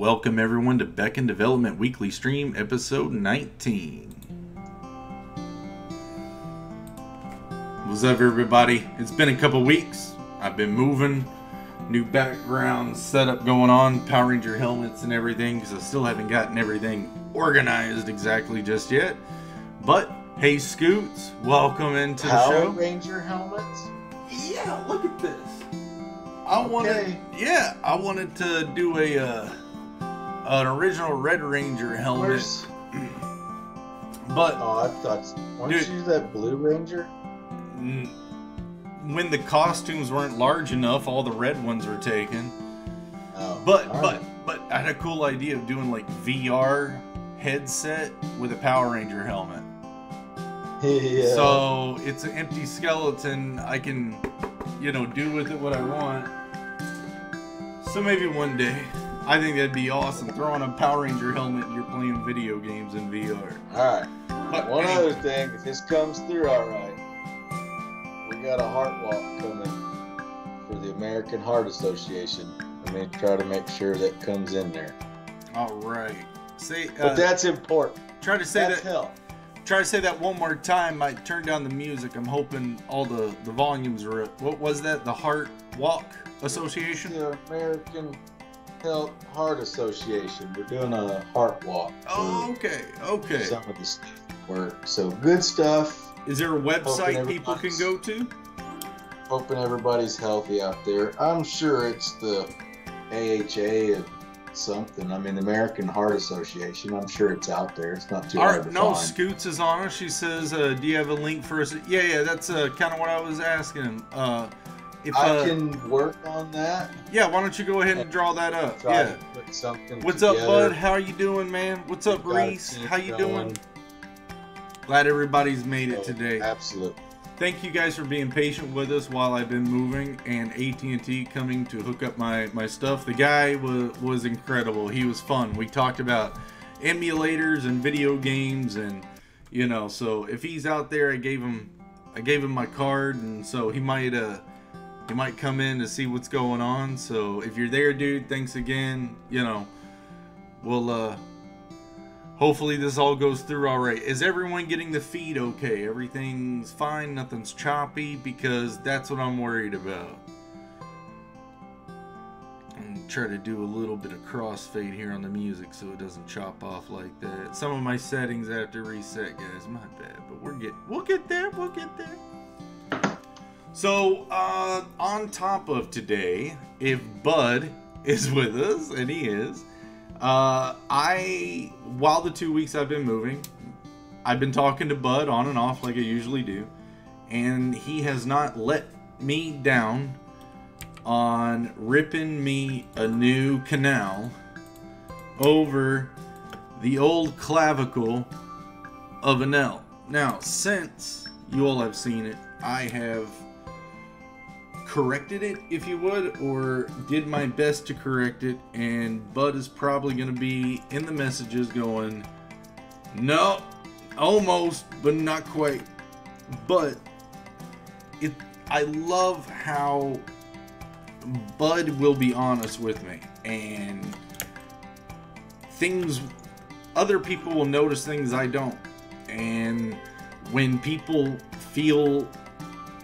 Welcome everyone to Beckoned Development Weekly Stream, episode 19. What's up everybody? It's been a couple weeks. I've been moving, new background setup going on, Power Ranger helmets and everything, because I still haven't gotten everything organized exactly just yet. But, hey Scoots, welcome into the show. Power Ranger helmets? Yeah, look at this. I wanted to do an original Red Ranger helmet. But I thought, weren't you that Blue Ranger? When the costumes weren't large enough, all the red ones were taken. Oh, but I had a cool idea of doing like VR headset with a Power Ranger helmet. Yeah. So it's an empty skeleton. I can, do with it what I want. So maybe one day. I think that'd be awesome. Throw on a Power Ranger helmet and you're playing video games in VR. Alright. But one other thing, if this comes through alright, we got a heart walk coming for the American Heart Association. I'm going to try to make sure that comes in there. Alright. But that's important. Try to say that's that. Hell. Try to say that one more time. I turned down the music. I'm hoping all the volumes are up. What was that? The Heart Walk Association? The American Heart Association. We're doing a heart walk. Oh, okay. Some of the stuff work. So good stuff. Is there a website people can go to? Hoping everybody's healthy out there. I'm sure it's the AHA of something. I mean, the American Heart Association. I'm sure it's out there. It's not too hard to find. Scoots is on her. She says, do you have a link for us? Yeah, that's kind of what I was asking. If I can work on that. Yeah, why don't you go ahead and draw that up? Try to put something What's together. up, bud? How are you doing, man? What's up, Reese? How you doing? Glad everybody's made it today. Absolutely. Thank you guys for being patient with us while I've been moving and AT&T coming to hook up my stuff. The guy was incredible. He was fun. We talked about emulators and video games, and so if he's out there, I gave him my card, and so he might come in to see what's going on. So if you're there, dude, thanks again. We'll hopefully this all goes through all right. Is everyone getting the feed okay? Everything's fine, nothing's choppy, because that's what I'm worried about. I'm trying to do a little bit of crossfade here on the music so it doesn't chop off like that. Some of my settings I have to reset, guys. My bad, but we'll get there. So, on top of today, if Bud is with us, and he is, while the 2 weeks I've been moving, I've been talking to Bud on and off like I usually do, and he has not let me down on ripping me a new canal over the old clavicle of an L. Now, since you all have seen it, I have corrected it, if you would, or did my best to correct it, and Bud is probably going to be in the messages going, no, almost, but not quite. But I love how Bud will be honest with me, and other people will notice things I don't, and when people feel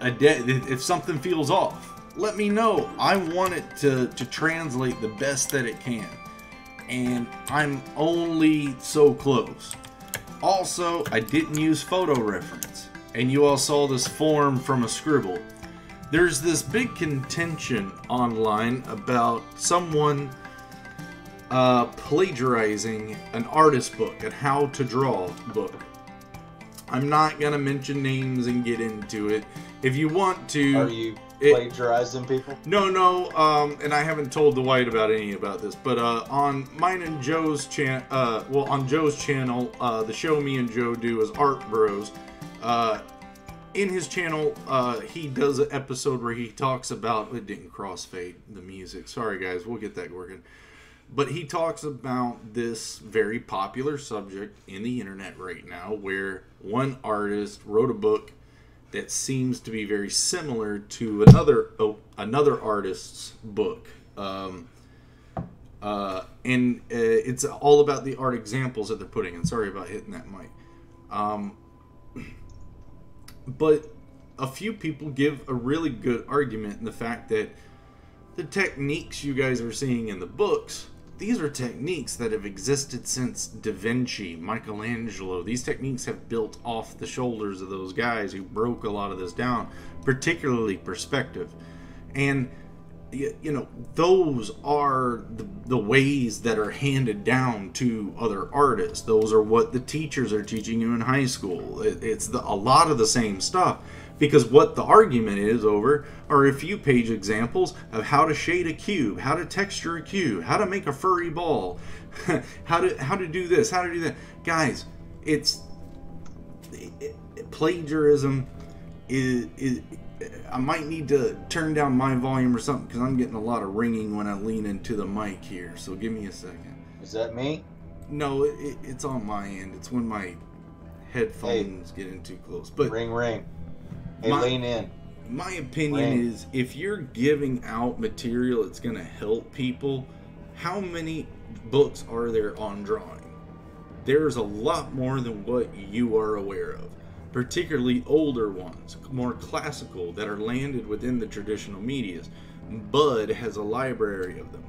if something feels off, let me know. I want it to translate the best that it can, and I'm only so close. Also, I didn't use photo reference, and you all saw this form from a scribble. There's this big contention online about someone plagiarizing an artist book, a how to draw book. I'm not gonna mention names and get into it. If you want to... Are you plagiarizing people? No, and I haven't told the White about this, but on mine and Joe's channel, on Joe's channel, the show me and Joe do is Art Bros. In his channel, he does an episode where he talks about... It didn't crossfade the music. Sorry, guys. We'll get that working. But he talks about this very popular subject in the internet right now, where one artist wrote a book that seems to be very similar to another artist's book. And it's all about the art examples that they're putting in. Sorry about hitting that mic. But a few people give a really good argument in the fact that the techniques you guys are seeing in the books, these are techniques that have existed since Da Vinci, Michelangelo. These techniques have built off the shoulders of those guys who broke a lot of this down, particularly perspective. And, you know, those are the ways that are handed down to other artists. Those are what the teachers are teaching you in high school. It's a lot of the same stuff. Because what the argument is over are a few page examples of how to shade a cube, how to texture a cube, how to make a furry ball, how to do this, how to do that. Guys, plagiarism is I might need to turn down my volume or something because I'm getting a lot of ringing when I lean into the mic here. So give me a second. Is that me? No, it's on my end. It's when my headphones get in too close. But ring. Hey, lean in. My opinion is if you're giving out material that's going to help people, how many books are there on drawing? There's a lot more than what you are aware of. Particularly older ones, more classical, that are landed within the traditional medias. Bud has a library of them.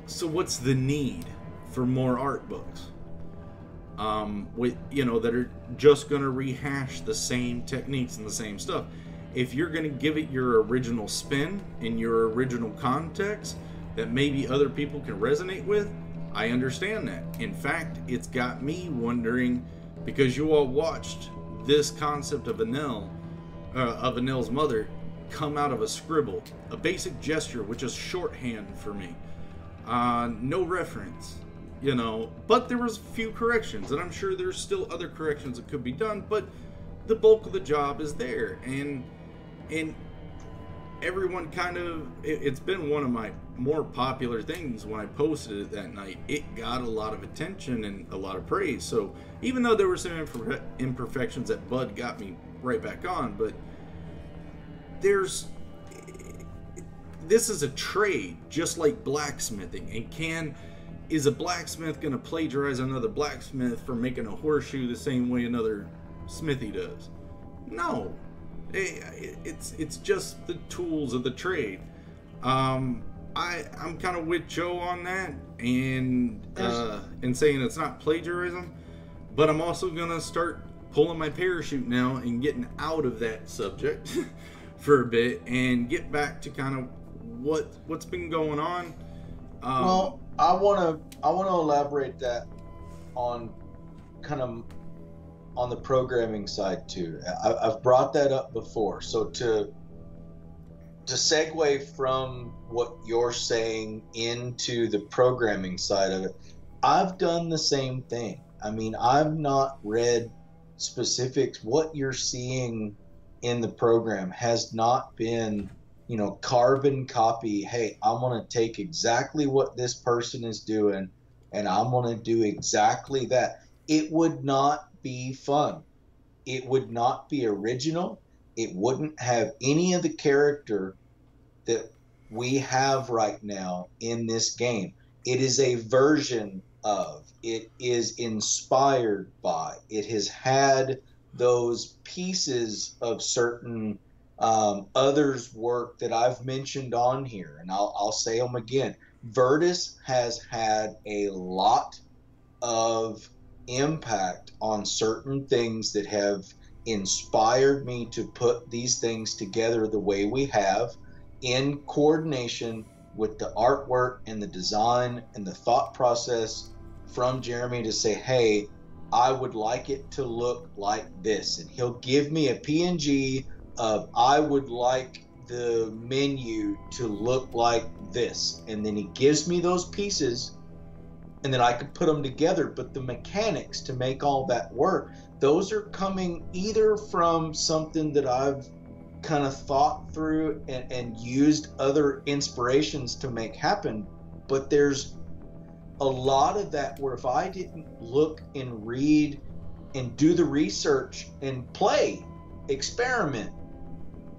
So what's the need for more art books? That are just going to rehash the same techniques and the same stuff. If you're going to give it your original spin in your original context that maybe other people can resonate with, I understand that. In fact, it's got me wondering, because you all watched this concept of Anel's mother come out of a scribble, a basic gesture, which is shorthand for me. No reference. But there was a few corrections, and I'm sure there's still other corrections that could be done, but the bulk of the job is there, and everyone it's been one of my more popular things when I posted it that night. It got a lot of attention and a lot of praise, so even though there were some imperfections that Bud got me right back on, but this is a trade, just like blacksmithing, and is a blacksmith going to plagiarize another blacksmith for making a horseshoe the same way another smithy does? No. It's just the tools of the trade. I'm kind of with Joe on that and saying it's not plagiarism, but I'm also going to start pulling my parachute now and getting out of that subject for a bit and get back to kind of what's been going on. Well, I want to elaborate that on kind of on the programming side too. I've brought that up before. So to segue from what you're saying into the programming side of it, I've done the same thing. I mean, I've not read specifics. What you're seeing in the program has not been, carbon copy. Hey, I'm going to take exactly what this person is doing and I'm going to do exactly that. It would not be fun. It would not be original. It wouldn't have any of the character that we have right now in this game. It is a version of, it is inspired by, it has had those pieces of certain others' work that I've mentioned on here, and I'll say them again. Virtus has had a lot of impact on certain things that have inspired me to put these things together the way we have, in coordination with the artwork and the design and the thought process from Jeremy to say, hey, I would like it to look like this. And he'll give me a PNG of, I would like the menu to look like this. And then he gives me those pieces, and then I could put them together. But the mechanics to make all that work, those are coming either from something that I've kind of thought through and used other inspirations to make happen. But there's a lot of that where if I didn't look and read and do the research and play, experiment,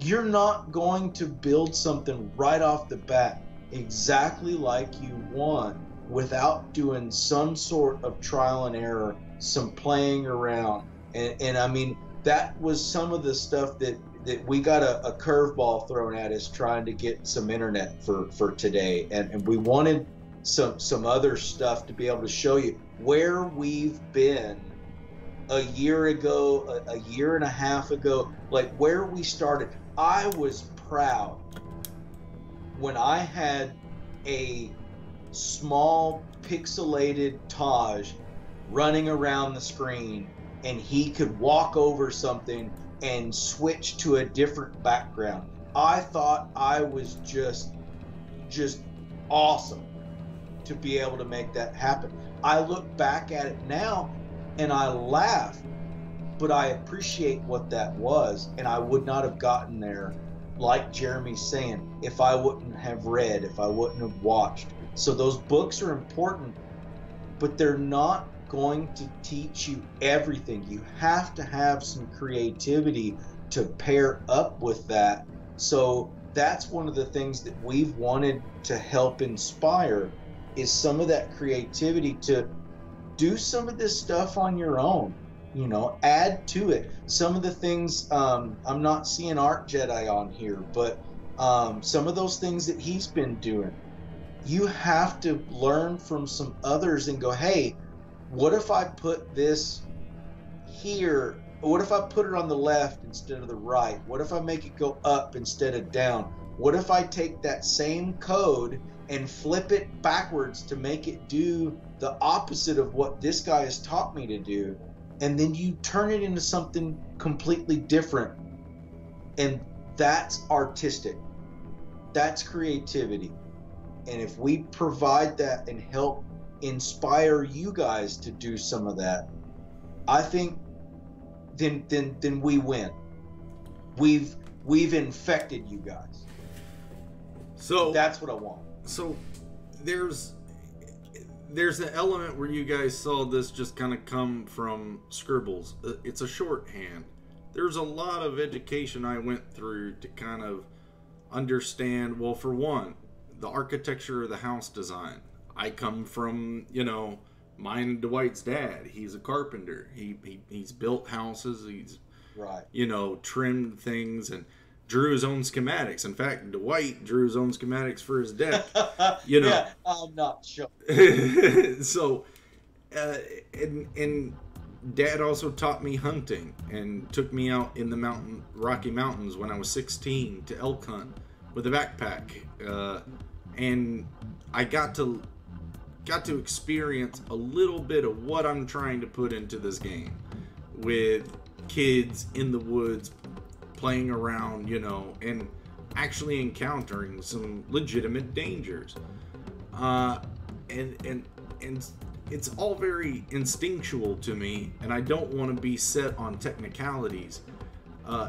you're not going to build something right off the bat exactly like you want without doing some sort of trial and error, some playing around. And I mean, that was some of the stuff that we got a curveball thrown at us trying to get some internet for today. And we wanted some other stuff to be able to show you where we've been a year ago, a year and a half ago, like where we started. I was proud when I had a small pixelated Taj running around the screen and he could walk over something and switch to a different background. I thought I was just awesome to be able to make that happen. I look back at it now and I laugh, but I appreciate what that was, and I would not have gotten there, like Jeremy's saying, if I wouldn't have read, if I wouldn't have watched. So those books are important, but they're not going to teach you everything. You have to have some creativity to pair up with that. So that's one of the things that we've wanted to help inspire, is some of that creativity to do some of this stuff on your own, you know, add to it. Some of the things, I'm not seeing Art Jedi on here, but some of those things that he's been doing, you have to learn from some others and go, hey, what if I put this here? What if I put it on the left instead of the right? What if I make it go up instead of down? What if I take that same code and flip it backwards to make it do the opposite of what this guy has taught me to do? And then you turn it into something completely different. And that's artistic. That's creativity. And if we provide that and help inspire you guys to do some of that, I think then we win. We've infected you guys. So that's what I want. So there's an element where you guys saw this just kind of come from scribbles. It's a shorthand. There's a lot of education I went through to kind of understand, well, for one, the architecture of the house design. I come from, you know, mine and Dwight's dad. He's a carpenter. He's built houses. He's, right, you know, trimmed things and drew his own schematics. In fact, Dwight drew his own schematics for his deck. You know, yeah, I'm not sure. So, and Dad also taught me hunting and took me out in the Rocky Mountains when I was 16 to elk hunt with a backpack, and I got to experience a little bit of what I'm trying to put into this game with kids in the woods playing around, you know, and actually encountering some legitimate dangers. And it's all very instinctual to me, and I don't want to be set on technicalities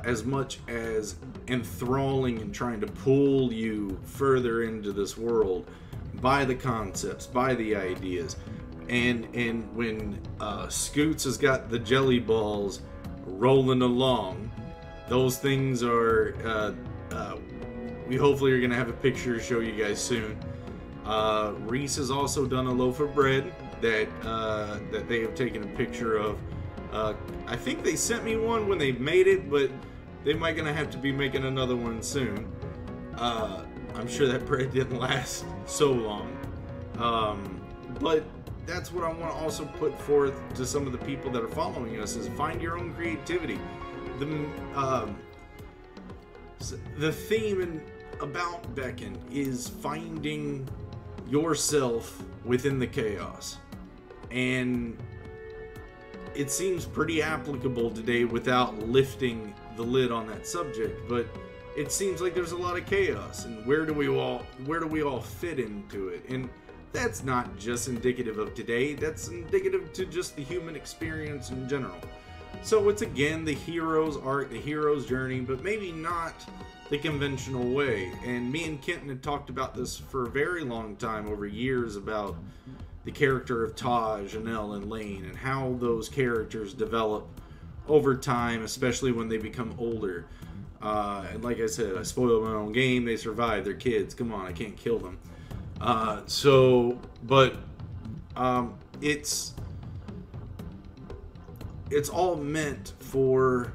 as much as enthralling and trying to pull you further into this world by the concepts, by the ideas. And when Scoots has got the jelly balls rolling along, those things are we hopefully are gonna have a picture to show you guys soon. Reese has also done a loaf of bread that they have taken a picture of. I think they sent me one when they made it, but they might gonna have to be making another one soon. I'm sure that bread didn't last so long. But that's what I want to also put forth to some of the people that are following us, is find your own creativity. The theme about Beckoned is finding yourself within the chaos. And it seems pretty applicable today without lifting the lid on that subject, but it seems like there's a lot of chaos, and where do we all fit into it? And that's not just indicative of today, that's indicative to just the human experience in general. So it's again the hero's arc, the hero's journey, but maybe not the conventional way. And me and Kenton had talked about this for a very long time, over years, about the character of Taj, Anel, and Lane, and how those characters develop over time, especially when they become older. And like I said, I spoiled my own game. They survived. They're kids. Come on, I can't kill them. It's all meant for,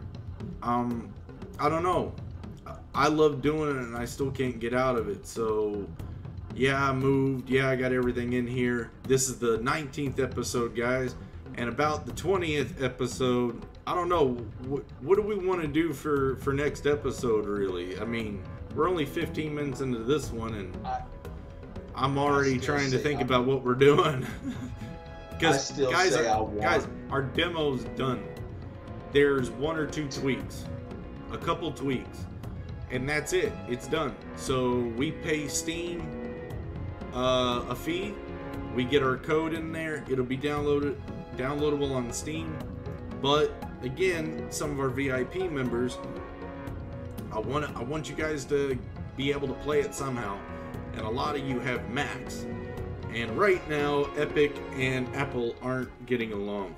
I don't know. I love doing it and I still can't get out of it. So yeah, I moved. Yeah, I got everything in here. This is the 19th episode, guys. And about the 20th episode, I don't know. What do we want to do for next episode, really? I mean, we're only 15 minutes into this one, and I'm already trying to think about what we're doing. Because, guys, our demo's done. There's 1 or 2 tweaks. A couple tweaks. And that's it. It's done. So we pay Steam a fee. We get our code in there. It'll be downloadable on Steam. But again, some of our VIP members, I want you guys to be able to play it somehow. And a lot of you have Macs. And right now, Epic and Apple aren't getting along.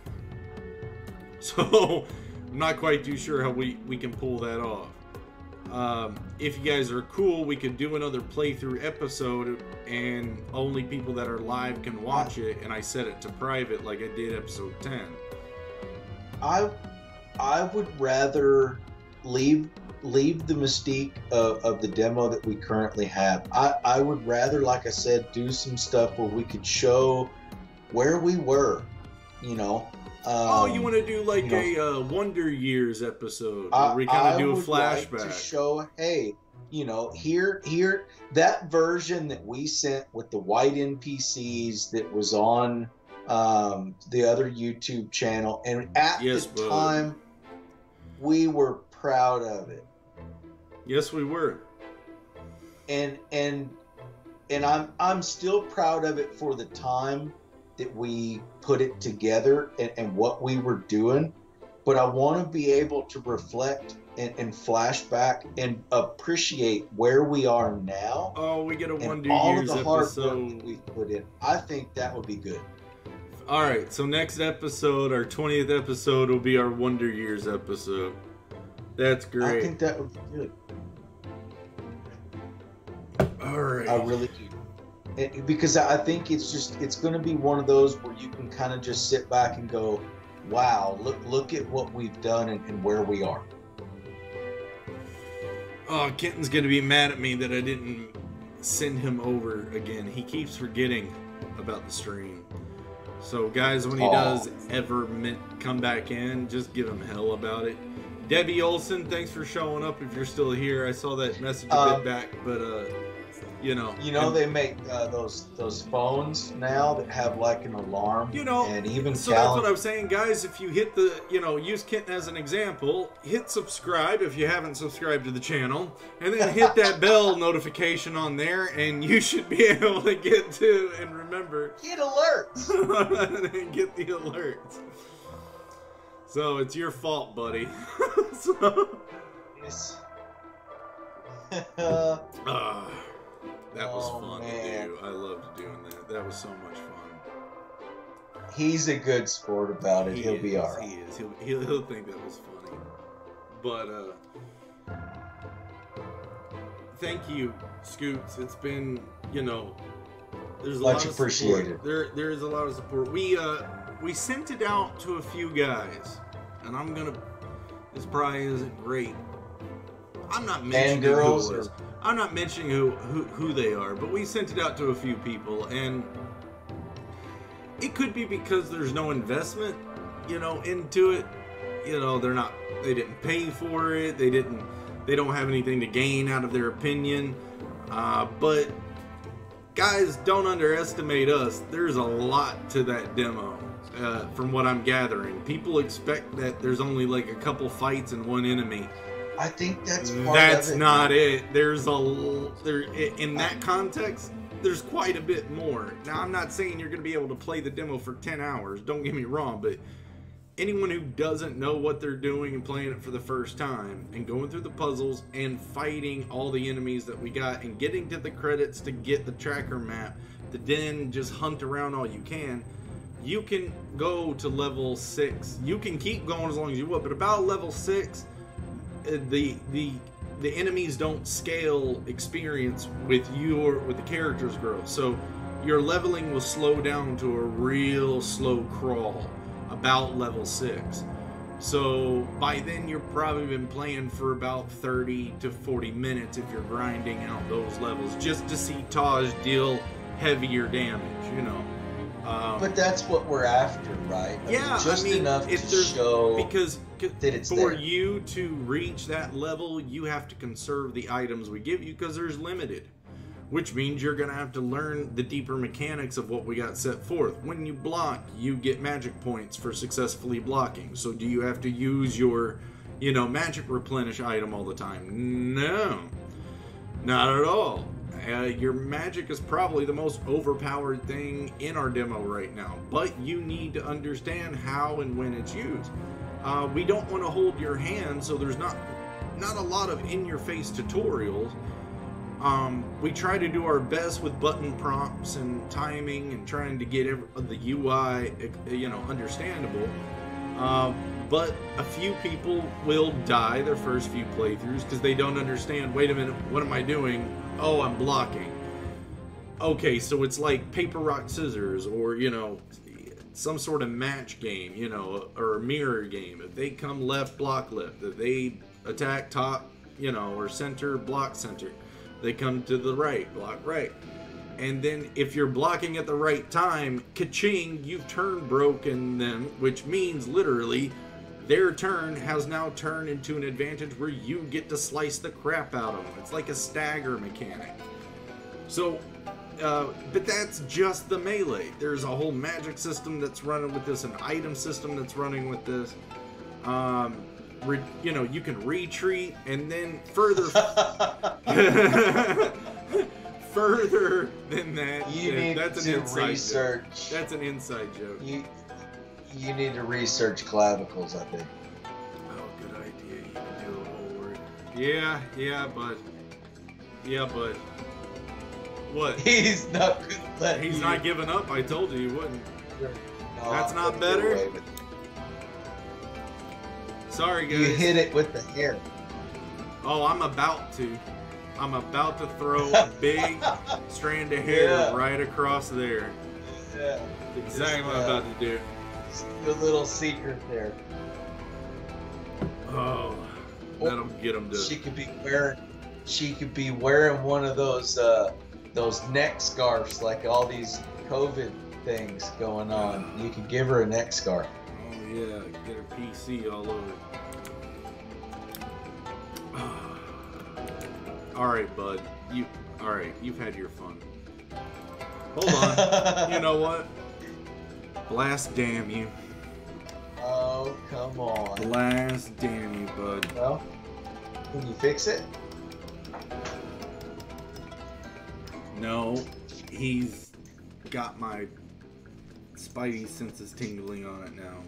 So I'm not quite too sure how we can pull that off. If you guys are cool, we could do another playthrough episode and only people that are live can watch it, and I set it to private like I did episode 10. I would rather leave the mystique of the demo that we currently have. I would rather, like I said, do some stuff where we could show where we were, you know. You want to do like a Wonder Years episode where we kind of do a flashback. Like to show, hey, you know, here, that version that we sent with the white NPCs that was on the other YouTube channel, and at the time, we were proud of it. Yes, we were. And I'm still proud of it for the time that we put it together and what we were doing, but I want to be able to reflect and flash back and appreciate where we are now. Oh, we get a Wonder all Years of the hard episode work that we've put in. I think that would be good. All right, so next episode, our 20th episode, will be our Wonder Years episode. That's great. I think that would be good. All right. I really do. Because I think it's going to be one of those where you can kind of just sit back and go, wow, look at what we've done and where we are. Oh, Kenton's going to be mad at me that I didn't send him over again. He keeps forgetting about the stream. So guys, when he does ever come back in, just give him hell about it. Debbie Olson, thanks for showing up if you're still here. I saw that message a bit back, but you know, they make those phones now that have like an alarm. You know, and even so that's what I was saying, guys. If you hit the, use Kenton as an example, hit subscribe if you haven't subscribed to the channel, and then hit that bell notification on there, and you should be able to get to and remember. Get alerts. And get the alerts. So it's your fault, buddy. Yes. That was fun to do. I loved doing that. That was so much fun. He's a good sport about it. He'll be all right. He is. He'll think that was funny. But thank you, Scoots. It's been, there's a lot of appreciated. Support. There is a lot of support. We sent it out to a few guys, and this probably isn't great. I'm not mentioning I'm not mentioning who they are, but we sent it out to a few people, and it could be because there's no investment, into it. They didn't pay for it. They don't have anything to gain out of their opinion. But guys, don't underestimate us. There's a lot to that demo. From what I'm gathering, people expect that there's only like a couple fights and one enemy. I think that's not it. In that context, there's quite a bit more. Now, I'm not saying you're going to be able to play the demo for 10 hours. Don't get me wrong, but anyone who doesn't know what they're doing and playing it for the first time and going through the puzzles and fighting all the enemies that we got and getting to the credits to get the tracker map to then just hunt around all you can go to level 6. You can keep going as long as you want, but about level 6, the the enemies don't scale experience with the character's growth. So your leveling will slow down to a real slow crawl about level 6. So by then you've probably been playing for about 30 to 40 minutes if you're grinding out those levels just to see Taj deal heavier damage, you know. But that's what we're after, right? Just enough to show because that it's for there. you to reach that level, you have to conserve the items we give you because there's limited. Which means you're going to have to learn the deeper mechanics of what we got set forth. When you block, you get magic points for successfully blocking. So do you have to use your, magic replenish item all the time? No, not at all. Your magic is probably the most overpowered thing in our demo right now. But you need to understand how and when it's used. We don't want to hold your hand, so there's not a lot of in-your-face tutorials. We try to do our best with button prompts and timing and trying to get the UI, understandable. But a few people will die their first few playthroughs because they don't understand, wait a minute, what am I doing? Oh, I'm blocking. Okay, so it's like paper, rock, scissors, or, some sort of match game, or a mirror game. If they come left, block left. If they attack top, or center, block center. They come to the right, block right. And then if you're blocking at the right time, ka-ching, you've turn broken them, which means literally their turn has now turned into an advantage where you get to slice the crap out of them. It's like a stagger mechanic. So, but that's just the melee. There's a whole magic system that's running with this, an item system that's running with this. You can retreat, and then further further than that, that's an inside joke. That's an inside joke. You need to research clavicles, I think. Oh, good idea. You can do a whole word. Yeah, but what? He's not letting He's you. not giving up. I told you he wouldn't. No, That's not better. Sorry, guys. You hit it with the hair. Oh, I'm about to throw a big strand of hair right across there. Yeah. Exactly what I'm about to do. The little secret there. Oh, that'll get him to. She could be wearing one of those neck scarves, like all these COVID things going on. You could give her a neck scarf. Oh yeah, get her PC all over. All right, bud. You've had your fun. Hold on. You know what? Blast damn you. Oh, come on. Blast damn you, bud. Well, can you fix it? No, he's got my spidey senses tingling on it now.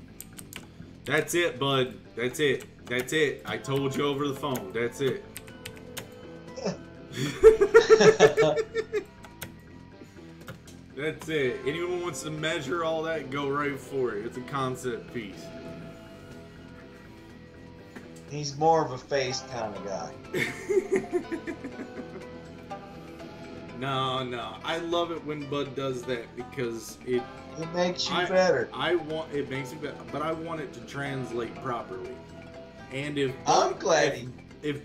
That's it, bud. That's it. That's it. I told you over the phone. That's it. That's it. Anyone wants to measure all that, go right for it. It's a concept piece. He's more of a face kind of guy. No. I love it when Bud does that because it makes you better. It makes you better, but I want it to translate properly. And if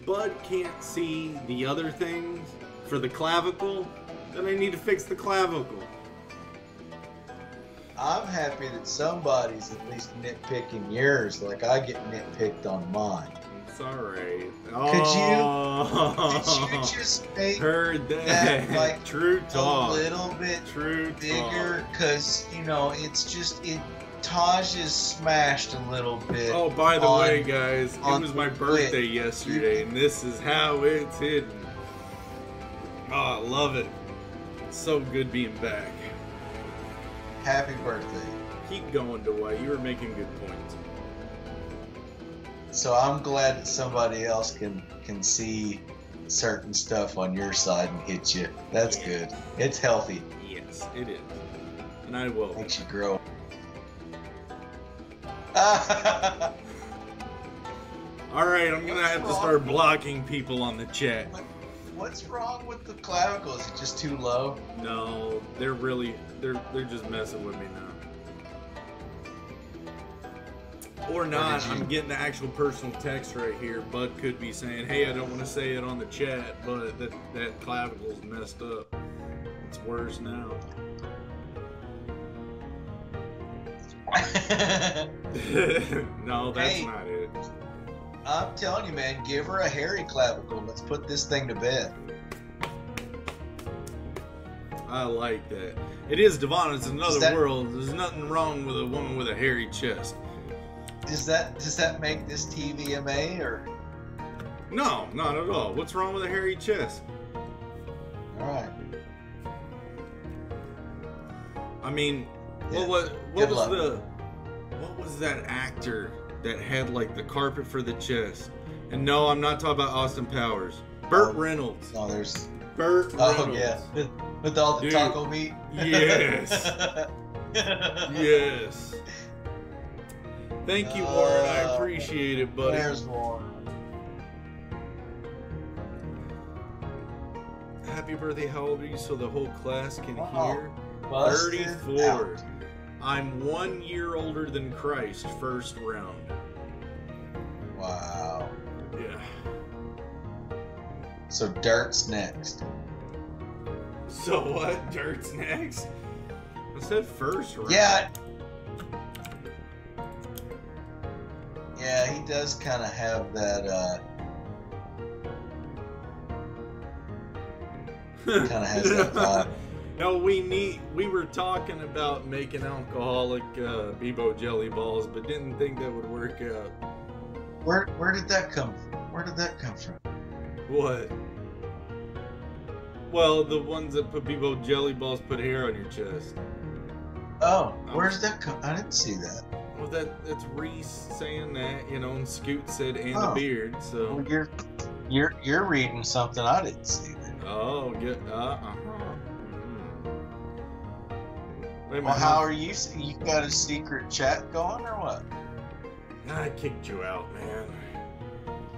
Bud can't see the other things for the clavicle, then I need to fix the clavicle. I'm happy that somebody's at least nitpicking yours, like I get nitpicked on mine. It's alright. Could you just make that like true talk. A little bit bigger? Because it's just Taj is smashed a little bit. Oh, by the way, guys, it was my birthday yesterday, and this is how it's hidden. Oh, I love it. It's so good being back. Happy birthday. Keep going, Dwight. You were making good points. So I'm glad that somebody else can see certain stuff on your side and hit you. That's good. It's healthy. Yes, it is. And I will. Makes you grow. Alright, I'm gonna have to start blocking people on the chat. What's wrong with the clavicle? Is it just too low? No, they're just messing with me now. Or not, I'm getting the actual personal text right here. Bud could be saying, hey, I don't want to say it on the chat, but that clavicle's messed up. It's worse now. No, that's not it. I'm telling you, man, give her a hairy clavicle. Let's put this thing to bed. I like that. It is, Devon, it's another world. There's nothing wrong with a woman with a hairy chest. Does that make this TVMA or? No, not at all. What's wrong with a hairy chest? Alright. I mean, Yeah. what was that actor that had like the carpet for the chest? And no, I'm not talking about Austin Powers. Burt Reynolds. No, there's Burt Reynolds. Oh yeah, with all the taco meat. Yes. Yes. Thank you, Warren. I appreciate it, buddy. There's Warren. Happy birthday. How old are you so the whole class can hear? 34. Out. I'm 1 year older than Christ. First round. Wow. Yeah. So Dirt's next. So what? Dirt's next? I said first round. Yeah. Yeah, he does kind of have that, kind of has that vibe. No, we were talking about making alcoholic Bebo jelly balls, but didn't think that would work out. Where did that come from? Where did that come from? What? Well, the ones that put Bebo jelly balls put hair on your chest. Oh, where's that come? I didn't see that. Well, that's Reese saying that, you know, and Scoot said, and a Oh. beard, so. Well, you're reading something I didn't see. Then. Oh, good. Wait a Well, minute. how are you? You got a secret chat going or what? I kicked you out, man.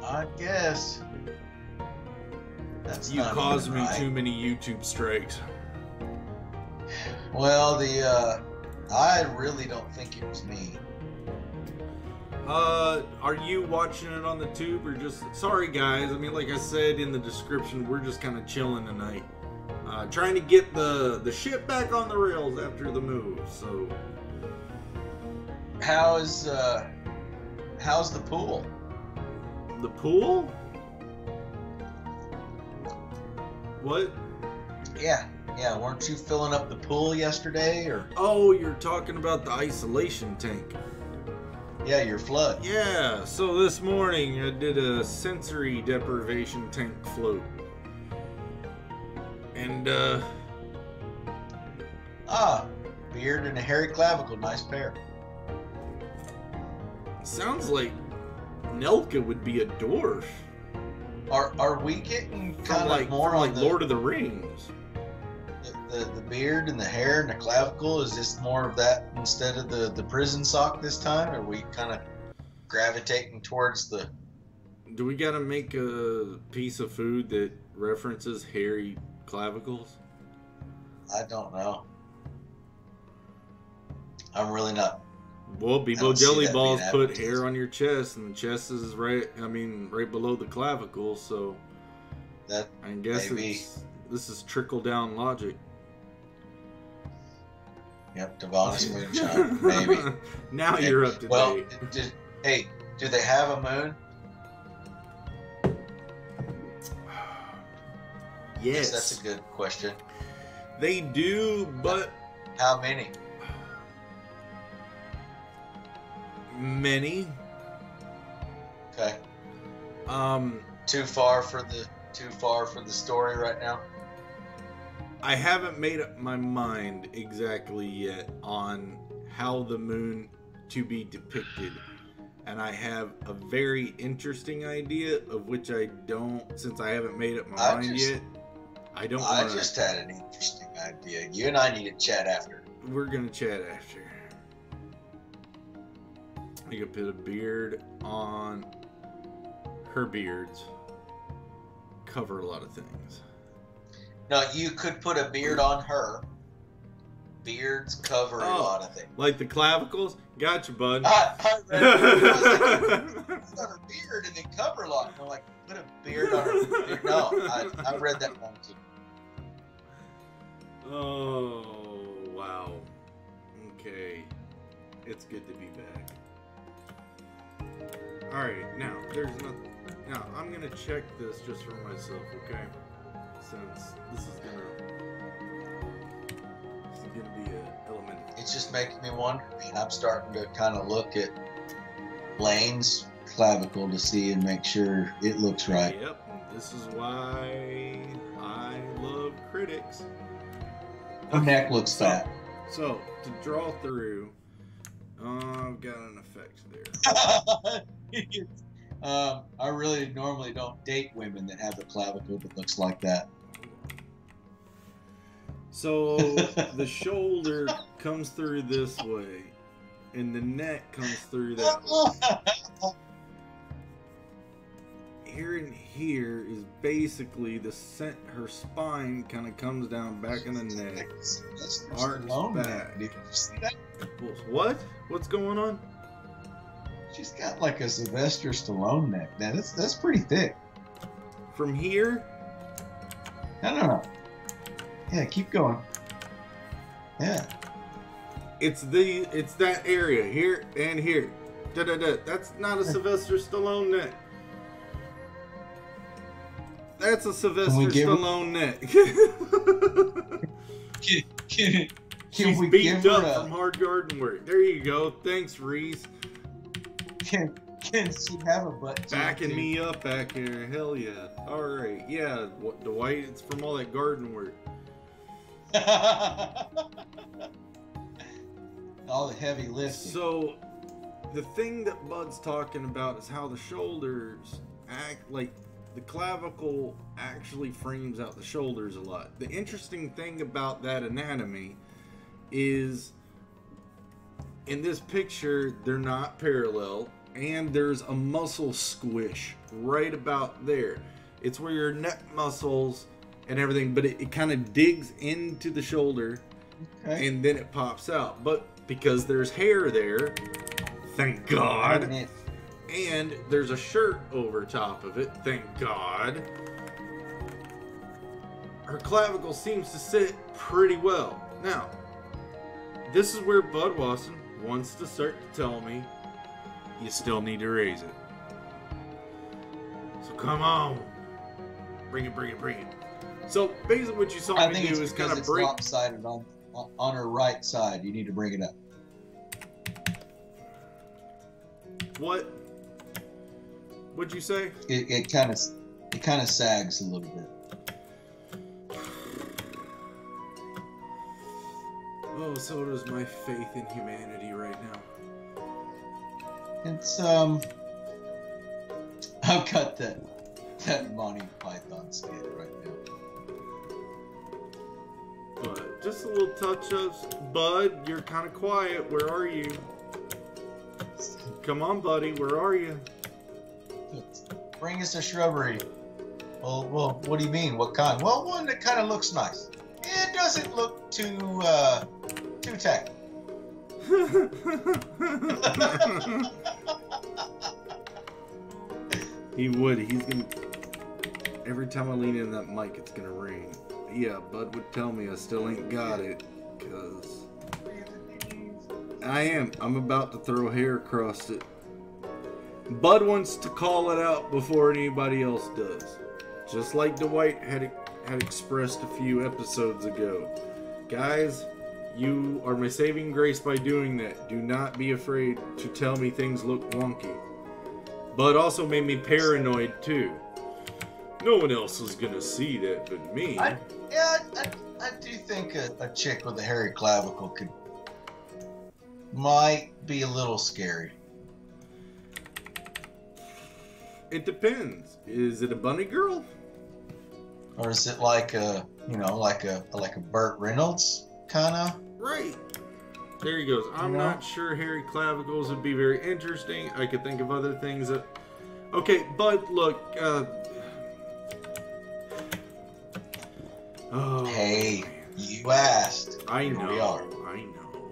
I guess. That's You not caused even me right. too many YouTube strikes. Well, I really don't think it was me. Are you watching it on the tube or just... Sorry, guys. I mean, like I said in the description, we're just kind of chilling tonight. Trying to get the ship back on the rails after the move, so... How's the pool? The pool? What? Yeah, weren't you filling up the pool yesterday, or? Oh, you're talking about the isolation tank. Yeah, your flood. Yeah, so this morning I did a sensory deprivation tank float. And, beard and a hairy clavicle, nice pair. sounds like Nelka would be a dwarf. Are we getting From kind like, of more from on like the, Lord of the Rings. the beard and the hair and the clavicle? Is this more of that instead of the prison sock this time? Are we kind of gravitating towards the? Do we gotta make a piece of food that references hairy clavicles? I don't know. I'm really not. Well, I Bebo don't see jelly that balls being put advertised. hair on your chest, and the chest is right below the clavicle, so That I guess maybe. this is trickle down logic. Yep, Devon's moonshine, maybe. Now you're up to Well, date. hey, do they have a moon? Yes, That's a good question. they do, but How many? many. Okay. Um, Too far for the story right now. I haven't made up my mind exactly yet on how the moon to be depicted. And I have a very interesting idea of which I don't, since I haven't made up my mind yet. I don't I want just had an interesting idea. You and I need to chat after. We're gonna chat after. You could put a beard on her beards cover a lot of things. No, you could put a beard on her. Beards cover a lot of things. Like the clavicles? Gotcha, bud. I read it. I was like, put on her beard and then cover a lot. I'm like, put a beard on her beard. No, I read that wrong too. Oh, wow. Okay. It's good to be back. Alright, now, there's nothing. Now, I'm gonna check this just for myself, okay? Since this is gonna be an element. It's just making me wonder, man. I'm starting to kind of look at Lane's clavicle to see and make sure it looks right. Yep, this is why I love critics. Her neck looks fat. So, to draw through, I've got an effect there. I really normally don't date women that have a clavicle that looks like that. So the shoulder comes through this way, and the neck comes through that way. Here and here is basically her spine kind of comes down back in the neck. Arcs back. Did you see that? What? What's going on? She's got like a Sylvester Stallone neck. Now that's pretty thick. From here? No. Yeah, keep going. Yeah. It's that area here and here. That's not a Sylvester Stallone neck. That's a Sylvester Stallone neck. She's beat up from hard garden work. There you go. Thanks, Reese. Can she have a butt? Backing me up back here. Hell yeah. Alright. Yeah, Dwight, it's from all that garden work. All the heavy lifting. So, the thing that Bud's talking about is how the shoulders act like the clavicle actually frames out the shoulders a lot. The interesting thing about that anatomy is in this picture, they're not parallel, and there's a muscle squish right about there. It's where your neck muscles and everything, but it kind of digs into the shoulder, okay, and then it pops out. But because there's hair there, thank God, and there's a shirt over top of it, thank God, her clavicle seems to sit pretty well. Now, this is where Bud Wasson wants to start to tell me you still need to raise it. So come on. Bring it. So basically what you saw me do is kind of break. It's lopsided on her right side. You need to bring it up. What'd you say? It kind of sags a little bit. Oh, so does my faith in humanity right now. It's I've got that Monty Python skit right now. But just a little touch-ups. Bud, you're kind of quiet. Where are you? Come on, buddy. Where are you? Bring us a shrubbery. Well, what do you mean? What kind? Well, one that kind of looks nice. It doesn't look too tacky. He would. He's gonna. Every time I lean in that mic, it's gonna ring. Yeah, Bud would tell me I still ain't got it, cause I am. I'm about to throw hair across it. Bud wants to call it out before anybody else does, just like Dwight had expressed a few episodes ago. Guys, you are my saving grace by doing that. Do not be afraid to tell me things look wonky. Bud also made me paranoid too. No one else is gonna see that but me. I do think a chick with a hairy clavicle might be a little scary. It depends. Is it a bunny girl? Or is it like a Burt Reynolds kind of? Right. There he goes. I'm not sure hairy clavicles would be very interesting. I could think of other things that Okay, but look, oh, Hey, man. you asked. I Here know, we are. I know.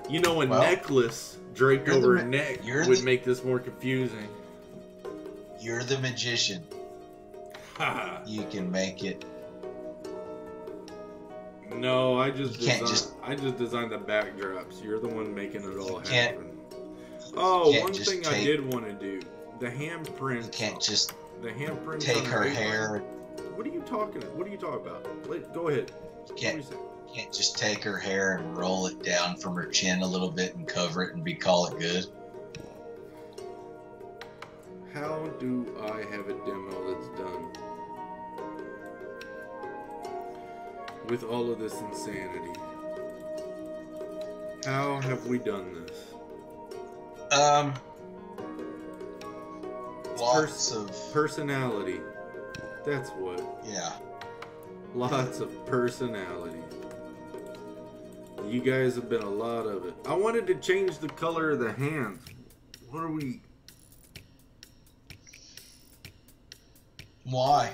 You know, a Well, necklace draped over a neck would make this more confusing. You're the magician. You can make it. No, I just designed the backdrops. You're the one making it all happen. Oh, one thing I did want to do: the handprints. You can't just take her hair. What are you talking about? Go ahead. You can't just take her hair and roll it down from her chin a little bit and cover it and call it good. How do I have a demo that's done with all of this insanity? How have we done this? Lots of personality. That's what. Yeah. Lots of personality. You guys have been a lot of it. I wanted to change the color of the hands. What are we? Why?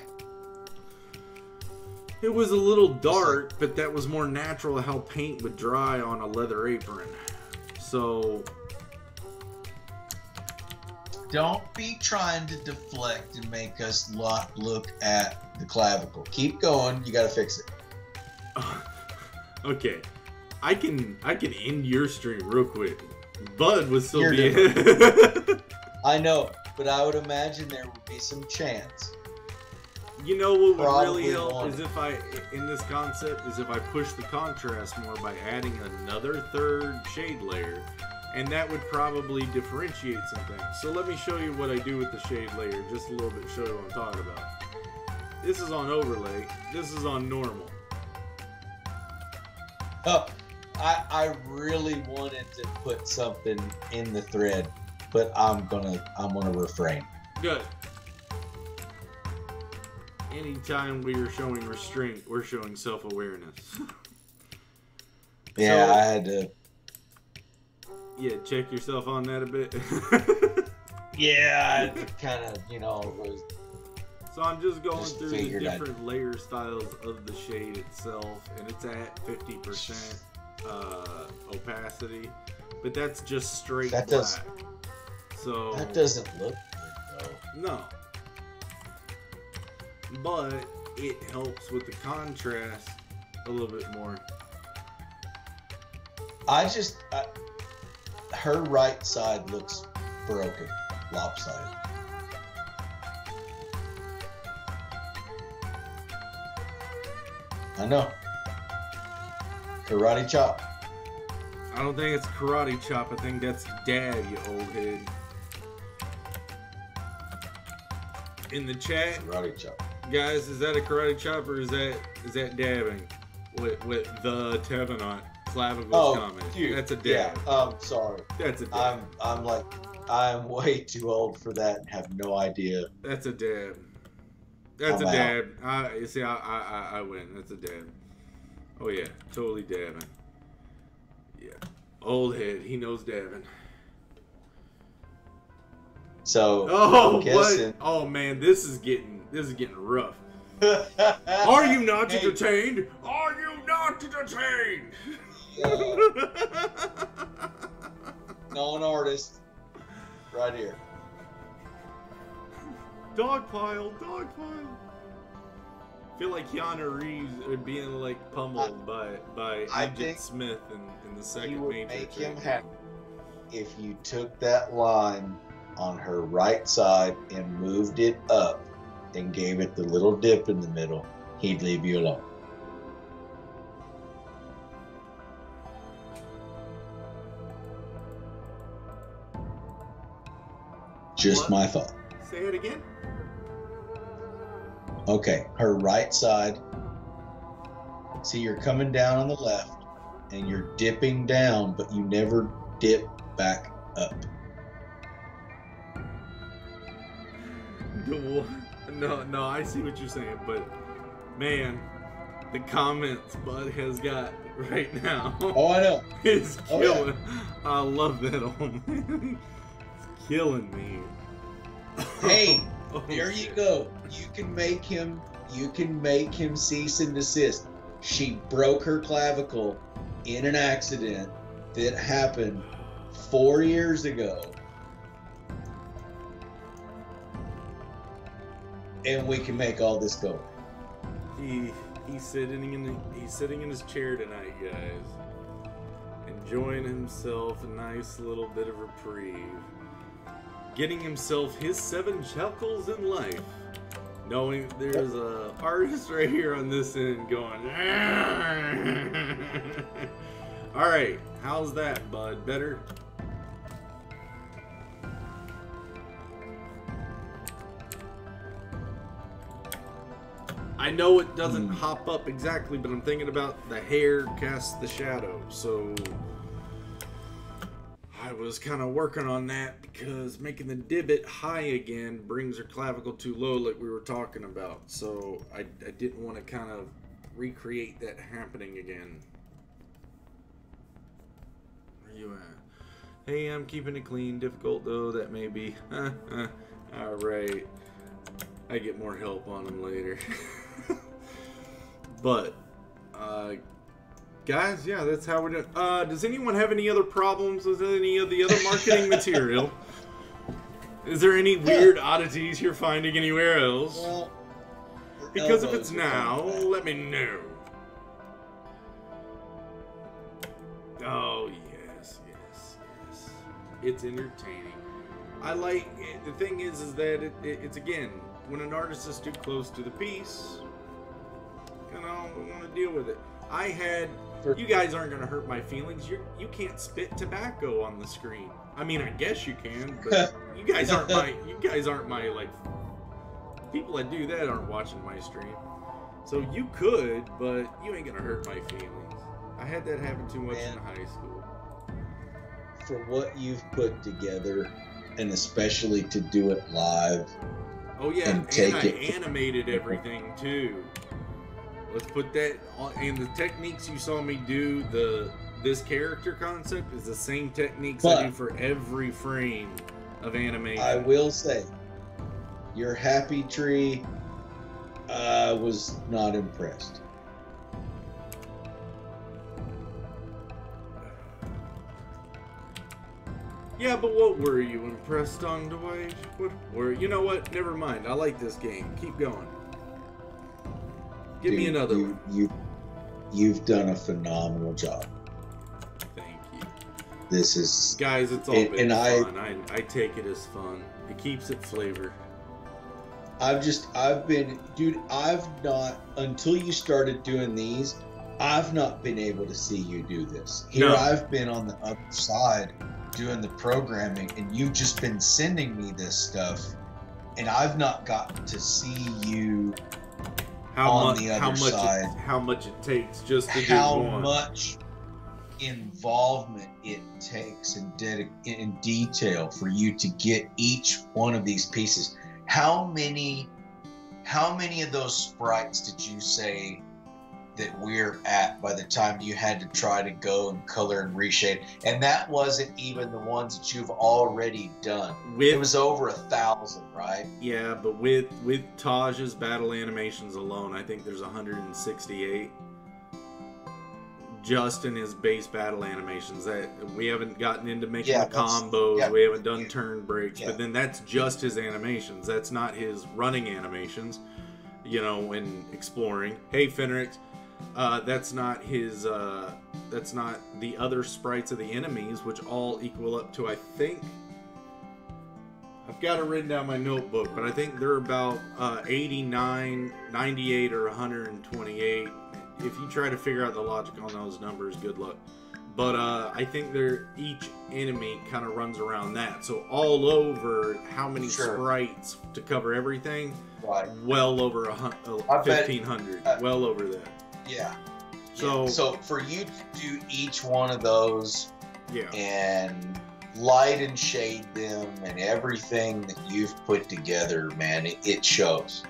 It was a little dark, but that was more natural how paint would dry on a leather apron. So don't be trying to deflect and make us look at the clavicle. Keep going. You gotta fix it. Okay, I can end your stream real quick. Bud would still be. I know, but I would imagine there would be some chance. You know what would really help is if I push the contrast more by adding another third shade layer, and that would probably differentiate some things. So let me show you what I do with the shade layer, just a little bit, show you what I'm talking about. This is on overlay. This is on normal. I really wanted to put something in the thread, but I'm gonna refrain. Good. Anytime we are showing restraint, we're showing self-awareness. Yeah, so, I had to. Yeah, check yourself on that a bit. Yeah, it kind of, was. So I'm just going through the different layer styles of the shade itself, and it's at 50% opacity, but that's just straight black. So that doesn't look good though. No. But it helps with the contrast a little bit more. Her right side looks broken, lopsided. I know. Karate chop. I don't think it's karate chop. I think that's dab, you old head. In the chat, karate chop. Guys, is that a karate chop or is that dabbing? With the Tevenant Clavicles comment. Dude, that's a dab. Yeah, sorry. That's a dab. I'm way too old for that and have no idea. That's a dab. That's a dab. You see, I win. That's a dab. Oh yeah, totally dabbing. Yeah, old head. He knows dabbing. So. Oh what? Oh man, this is getting rough. Are you not entertained? Are you not entertained? Non-artist. Right here. Dog pile. I feel like Keanu Reeves are being like pummeled by Agent Smith in the second Matrix. Make him happy if you took that line on her right side and moved it up and gave it the little dip in the middle. He'd leave you alone. Just my thought. Say it again. Okay, her right side. See, you're coming down on the left and you're dipping down, but you never dip back up. No, I see what you're saying, but man, the comments Bud has got right now. Oh, I know. Is killing. Yeah. I love that old man. It's killing me. Hey, Oh, there you shit. go. You can make him cease and desist. She broke her clavicle in an accident that happened 4 years ago. And we can make all this go. He's sitting in his chair tonight, guys. Enjoying himself a nice little bit of reprieve. Getting himself his 7 shekels in life. Knowing there's a artist right here on this end going. Alright, how's that, bud? Better? I know it doesn't hop up exactly, but I'm thinking about the hair casts the shadow, so I was kind of working on that because making the divot high again brings her clavicle too low like we were talking about, so I didn't want to kind of recreate that happening again. Where you at? Hey, I'm keeping it clean, difficult though that may be. Alright, I get more help on them later. But guys, yeah, that's how we're doing. Does anyone have any other problems with any of the other marketing material? Is there any weird oddities you're finding anywhere else? Well, because if it's now, let me know. Oh, yes. It's entertaining. I like it. The thing is that it's again, when an artist is too close to the piece, you know, we want to deal with it. You guys aren't going to hurt my feelings. You can't spit tobacco on the screen. I mean, I guess you can, but you guys aren't my like people that do that aren't watching my stream. So you could, but you ain't going to hurt my feelings. I had that happen too much in high school. For what you've put together, and especially to do it live. Oh yeah, and I animated everything too. Let's put that on, and the techniques you saw me do, this character concept is the same techniques I do for every frame of animation. I will say, your happy tree, was not impressed. Yeah, but what were you impressed on, Dwight? You know what? Never mind. I like this game. Keep going. Give me another one. You've done a phenomenal job. Thank you. This is... Guys, it's all been fun. I take it as fun. It keeps it flavor. Until you started doing these, I've not been able to see you do this. I've been on the other side doing the programming, and you've just been sending me this stuff, and I've not gotten to see you on the other side. How much it takes just to do how one. Much involvement it takes in detail for you to get each one of these pieces. How many of those sprites did you say that we're at by the time you had to try to go and color and reshade? And that wasn't even the ones that you've already done. It was over 1,000, right? Yeah, but with Taj's battle animations alone, I think there's 168 just in his base battle animations. That we haven't gotten into making the combos. We haven't done turn breaks, but then that's just his animations. That's not his running animations, you know, and exploring. Hey, Fenrix. That's not his, that's not the other sprites of the enemies, which all equal up to, I think, I've got it written down in my notebook, but I think they're about 89, 98, or 128. If you try to figure out the logic on those numbers, good luck. But I think each enemy kind of runs around that. So all over, how many sprites to cover everything? Right. Well over 1,500. Well over that. Yeah. So for you to do each one of those, and light and shade them and everything that you've put together, man, it shows.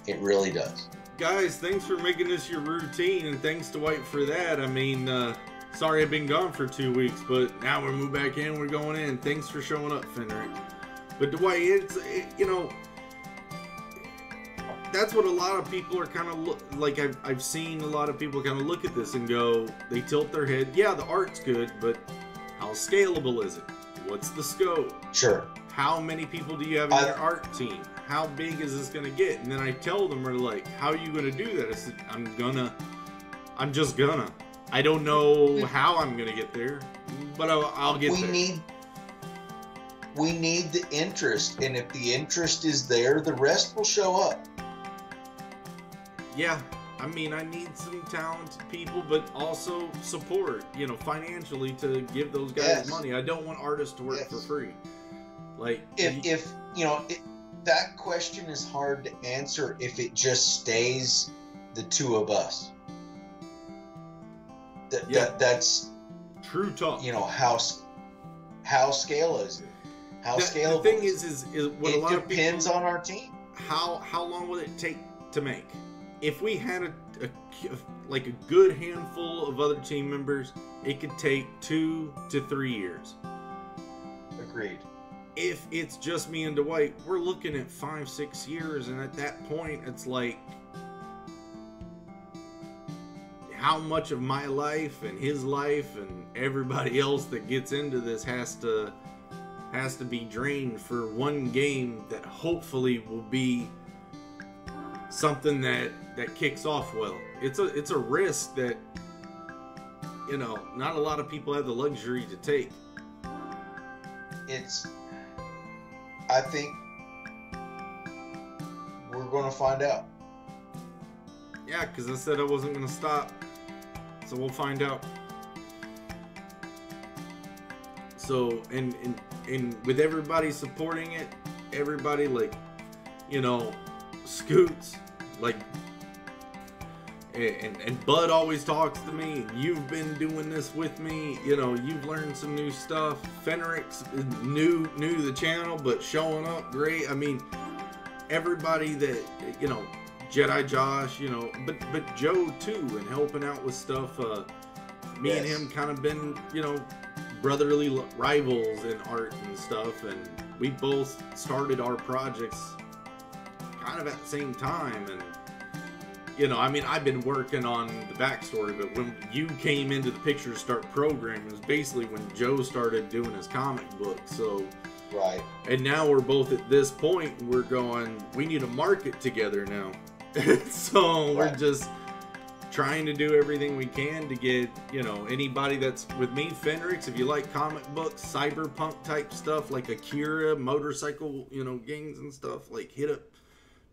It really does. Guys, thanks for making this your routine, and thanks to White for that. I mean, Sorry I've been gone for 2 weeks, but now we're moved back in, we're going in. Thanks for showing up, Fenric. But Dwight, you know, that's what a lot of people are kind of like. I've seen a lot of people kind of look at this and go, they tilt their head. Yeah, the art's good, but how scalable is it? What's the scope? Sure. How many people do you have in your art team? How big is this gonna get? And then I tell them, we're like, how are you gonna do that? I said, I'm just gonna. I don't know how I'm gonna get there, but I'll get there. We need the interest, and if the interest is there, the rest will show up. Yeah, I mean, I need some talented people, but also support, you know, financially to give those guys money. I don't want artists to work for free. Like, if you know, that question is hard to answer if it just stays the two of us. That's true talk. You know, how scale is it? How scalable? The thing is what a lot of people, depends on our team. How long will it take to make? If we had a good handful of other team members, it could take 2 to 3 years. Agreed. If it's just me and Dwight, we're looking at 5-6 years, and at that point, it's like, how much of my life and his life and everybody else that gets into this has to be drained for one game that hopefully will be something that kicks off well. It's a risk that, you know, not a lot of people have the luxury to take. I think we're going to find out. Yeah, because I said I wasn't going to stop. So we'll find out. So, and with everybody supporting it, everybody, like, you know, Scoots, like, and Bud always talks to me. You've been doing this with me. You know, you've learned some new stuff. Fenric's new to the channel, but showing up great. I mean, everybody that, you know, Jedi Josh, you know, but Joe too, and helping out with stuff. Me and him kind of been, you know, brotherly rivals in art and stuff, and we both started our projects kind of at the same time. And, you know, I mean, I've been working on the backstory, but when you came into the picture to start programming, it was basically when Joe started doing his comic book. So, right. And now we're both at this point, we're going, we need a market together now. So we're just trying to do everything we can to get, you know, anybody that's with me, Fenrix, if you like comic books, cyberpunk type stuff, like Akira, motorcycle, you know, gangs and stuff, like hit up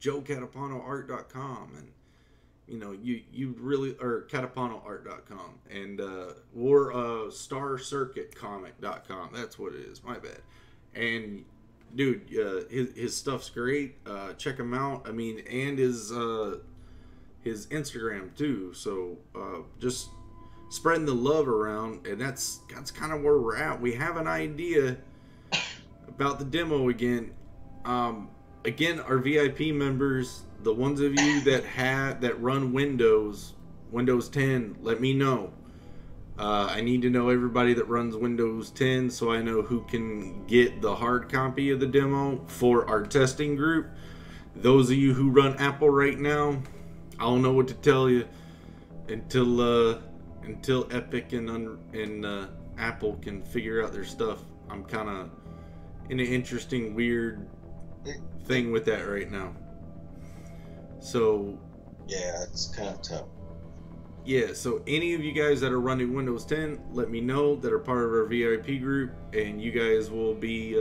joecatapanoart.com, and, you know, you really, or catapanoart.com, and or starcircuitcomic.com. That's what it is, my bad. And dude, his stuff's great. Check him out. I mean, and his Instagram too. So just spreading the love around, and that's kind of where we're at. We have an idea about the demo again. Again, our VIP members, the ones of you that run Windows 10, let me know. I need to know everybody that runs Windows 10 so I know who can get the hard copy of the demo for our testing group. Those of you who run Apple right now, I don't know what to tell you until Epic and Apple can figure out their stuff. I'm kind of in an interesting, weird thing with that right now. So yeah, it's kind of tough. Yeah, so any of you guys that are running Windows 10, let me know, that are part of our VIP group, and you guys will be,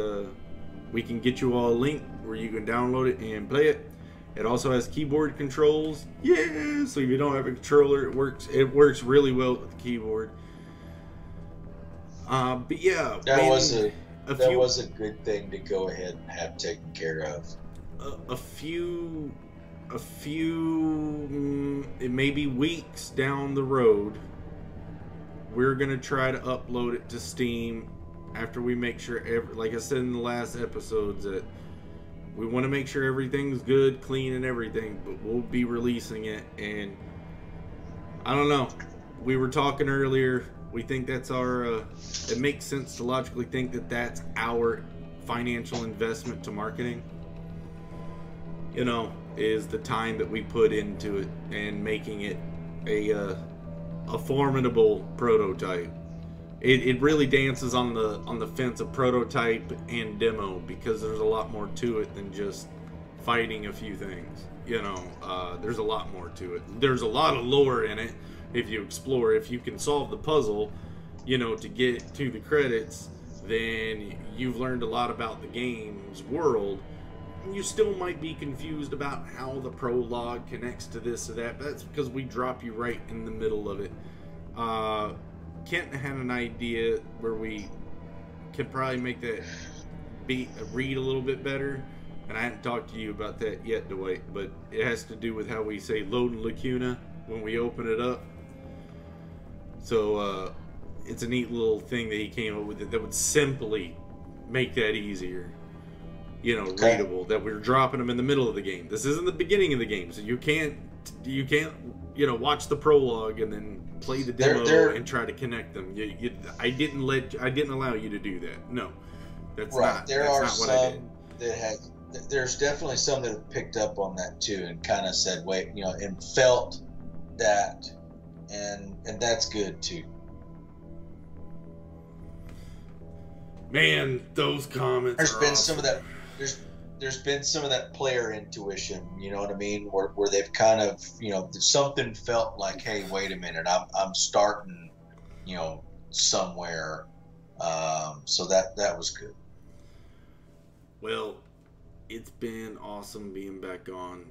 we can get you all a link where you can download it and play it. It also has keyboard controls. Yeah, so if you don't have a controller, it works really well with the keyboard. But yeah, that was a good thing to go ahead and have taken care of. A few it may be weeks down the road, we're gonna try to upload it to Steam after we make sure like I said in the last episodes, that we want to make sure everything's good, clean and everything, but we'll be releasing it. And I don't know, we were talking earlier, We think that's our, it makes sense to logically think that that's our financial investment to marketing. You know, is the time that we put into it and making it a formidable prototype. It really dances on the fence of prototype and demo, because there's a lot more to it than just fighting a few things. You know, there's a lot more to it. There's a lot of lore in it if you explore. If you can solve the puzzle, you know, to get to the credits, then you've learned a lot about the game's world. You still might be confused about how the prologue connects to this or that, but that's because we drop you right in the middle of it. Kent had an idea where we could probably make that read a little bit better, and I hadn't talked to you about that yet, Dwight, but it has to do with how we say load and lacuna when we open it up. So it's a neat little thing that he came up with that would simply make that easier. You know, readable, that we're dropping them in the middle of the game. This isn't the beginning of the game, so you can't, you know, watch the prologue and then play the demo and try to connect them. I didn't allow you to do that. No, that's right. Not. There that's are not what I did. Some that had. There's definitely some that have picked up on that too and kind of said, "Wait," you know, and felt that, and that's good too. Man, those comments. There's been some of that. There's been some of that player intuition, you know what I mean, where they've kind of, you know, something felt like, hey, wait a minute, I'm starting, you know, somewhere. So that was good. Well, it's been awesome being back on.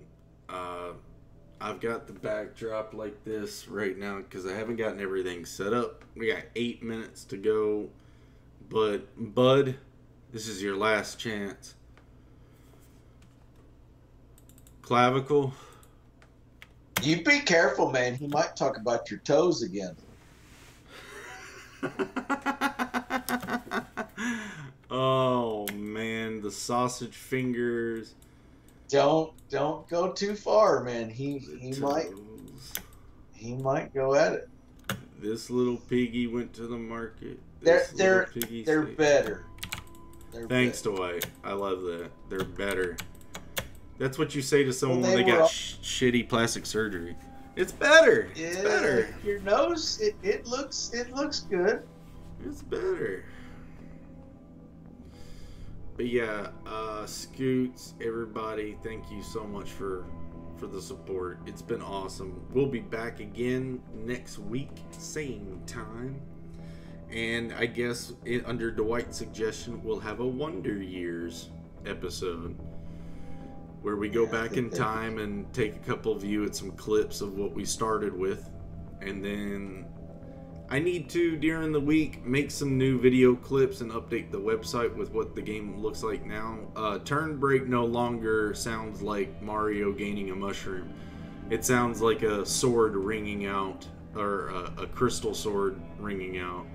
I've got the backdrop like this right now because I haven't gotten everything set up. We got 8 minutes to go, but Bud, this is your last chance. Clavicle. You be careful, man. He might talk about your toes again. Oh man, the sausage fingers. Don't go too far, man. He might go at it. This little piggy went to the market. They're better. Thanks, Dwight. I love that. They're better. That's what you say to someone when they got shitty plastic surgery. It's better. Yeah, it's better. Your nose, it looks good. It's better. But yeah, Scoots, everybody, thank you so much for the support. It's been awesome. We'll be back again next week, same time. And I guess under Dwight's suggestion, we'll have a Wonder Years episode, where we go back in time and take a couple of you at some clips of what we started with. And then I need to, during the week, make some new video clips and update the website with what the game looks like now. Turn Break no longer sounds like Mario gaining a mushroom. It sounds like a sword ringing out, or a crystal sword ringing out.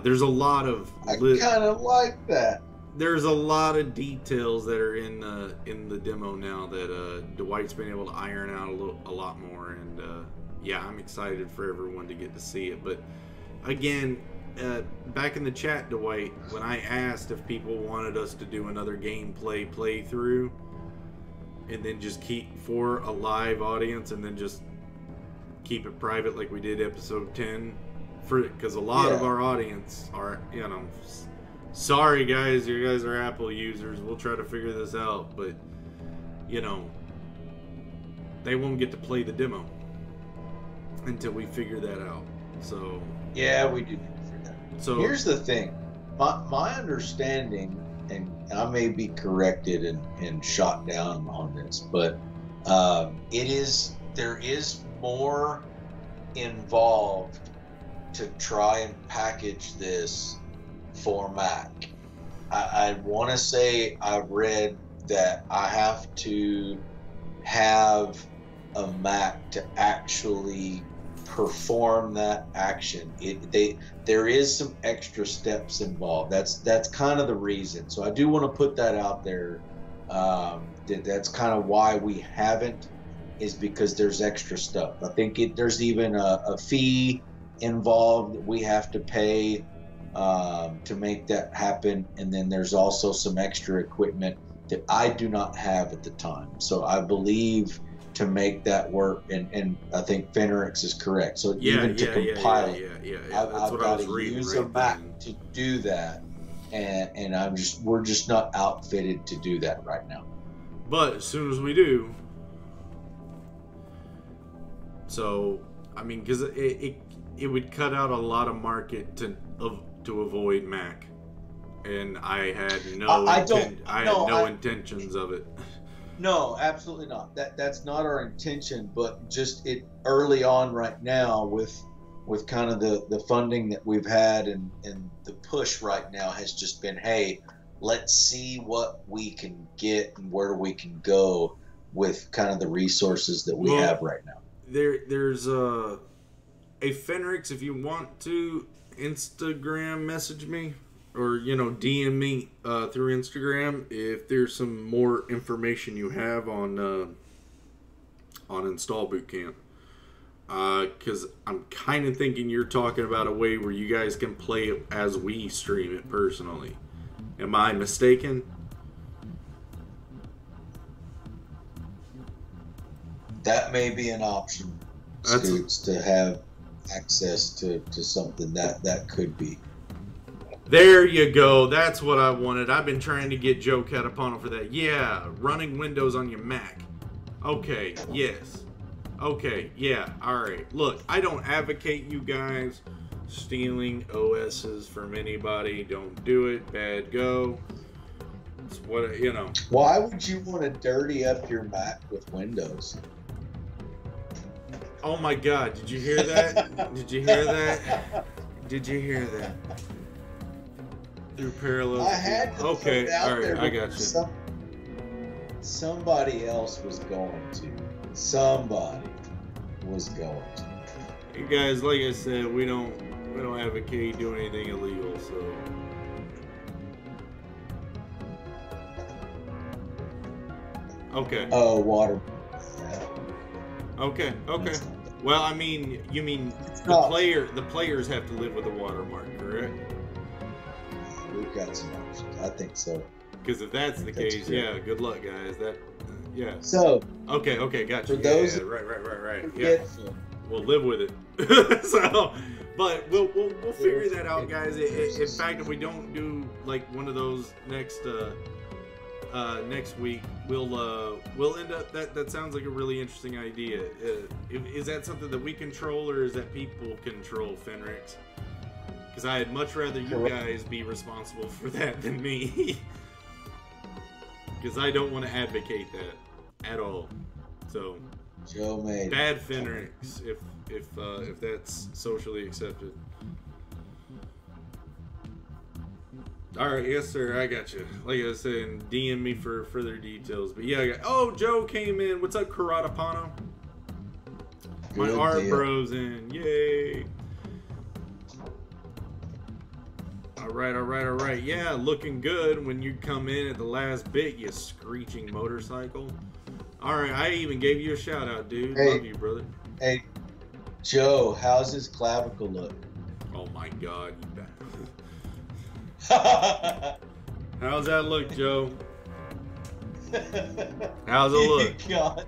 There's a lot of... I kind of like that. There's a lot of details that are in the demo now that Dwight's been able to iron out a lot more, and yeah, I'm excited for everyone to get to see it. But again, back in the chat, Dwight, when I asked if people wanted us to do another gameplay playthrough, and then just keep for a live audience, and then just keep it private like we did episode 10, because a lot of our audience are, you know. Sorry guys, you guys are Apple users. We'll try to figure this out, but you know, they won't get to play the demo until we figure that out. So yeah, we do need to figure that out. So here's the thing. My understanding, and I may be corrected and shot down on this, but there is more involved to try and package this for Mac. I want to say I read that I have to have a Mac to actually perform that action. There is some extra steps involved. That's kind of the reason. So I do want to put that out there. That's kind of why we haven't, is because there's extra stuff. I think there's even a fee involved that we have to pay to make that happen. And then there's also some extra equipment that I do not have at the time. So I believe to make that work, and I think Fenrix is correct. So even to compile it, I've got to use a Mac to do that, and we're just not outfitted to do that right now. But as soon as we do, so I mean, because it would cut out a lot of market to avoid Mac, and I had no intentions of it. No, absolutely not. That's not our intention, but just it early on right now with kind of the funding that we've had and the push right now has just been, hey, let's see what we can get and where we can go with kind of the resources that we have right now. There's a Fenrix, if you want to Instagram message me, or DM me through Instagram if there's some more information you have on Install Bootcamp, because I'm kind of thinking you're talking about a way where you guys can play it as we stream it personally. Am I mistaken? That may be an option, Scoots, to have access to something that could be. There you go. That's what I wanted. I've been trying to get Joe Catapano for that. Yeah, running Windows on your Mac. Okay, yes. Okay, yeah, alright. Look, I don't advocate you guys stealing OSs from anybody. Don't do it. Bad go. It's what, Why would you want to dirty up your Mac with Windows? Oh my God, did you hear that? Did you hear that? Did you hear that? Through parallels. I had to okay, put it out all right, there I got you. Somebody else was going to. Somebody was going to. You guys, like I said, we don't advocate doing anything illegal, so. Okay. Oh, water. Okay. Okay. Well, I mean, you mean the players have to live with a watermark, correct? We've got some options. I think so. Because if that's the case, yeah, good luck, guys. Yeah. So. Okay, gotcha. For those, right. Yeah. We'll live with it. So, but we'll figure that out, guys. In fact, if we don't do like one of those next week, we'll end up. That sounds like a really interesting idea. Is that something that we control, or is that people control, Fenrix? Because I'd much rather you guys be responsible for that than me. Because I don't want to advocate that at all. So, Joe made bad Fenrix, if that's socially accepted. All right, yes sir, I got you. Like I said, DM me for further details. But yeah, Joe came in. What's up, Karatapano? My art bro's in. Yay! All right. Yeah, looking good when you come in at the last bit, you screeching motorcycle. All right, I even gave you a shout out, dude. Hey, love you, brother. Hey, Joe, how's his clavicle look? Oh my God, you bad. How's that look, Joe? How's it look? God.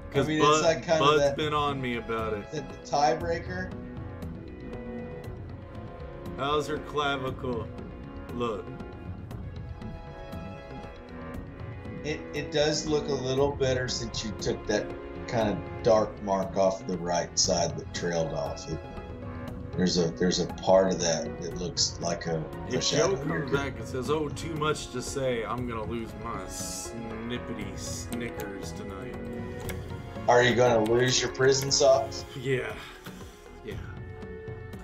Because it's like kind Bud's of that, been on me about it. Is it the tiebreaker? How's her clavicle look? It does look a little better since you took that kind of dark mark off the right side that trailed off. There's a part of that looks like a if Joe comes back and says, "Oh, too much to say," I'm gonna lose my snippety Snickers tonight. Are you gonna lose your prison socks? Yeah.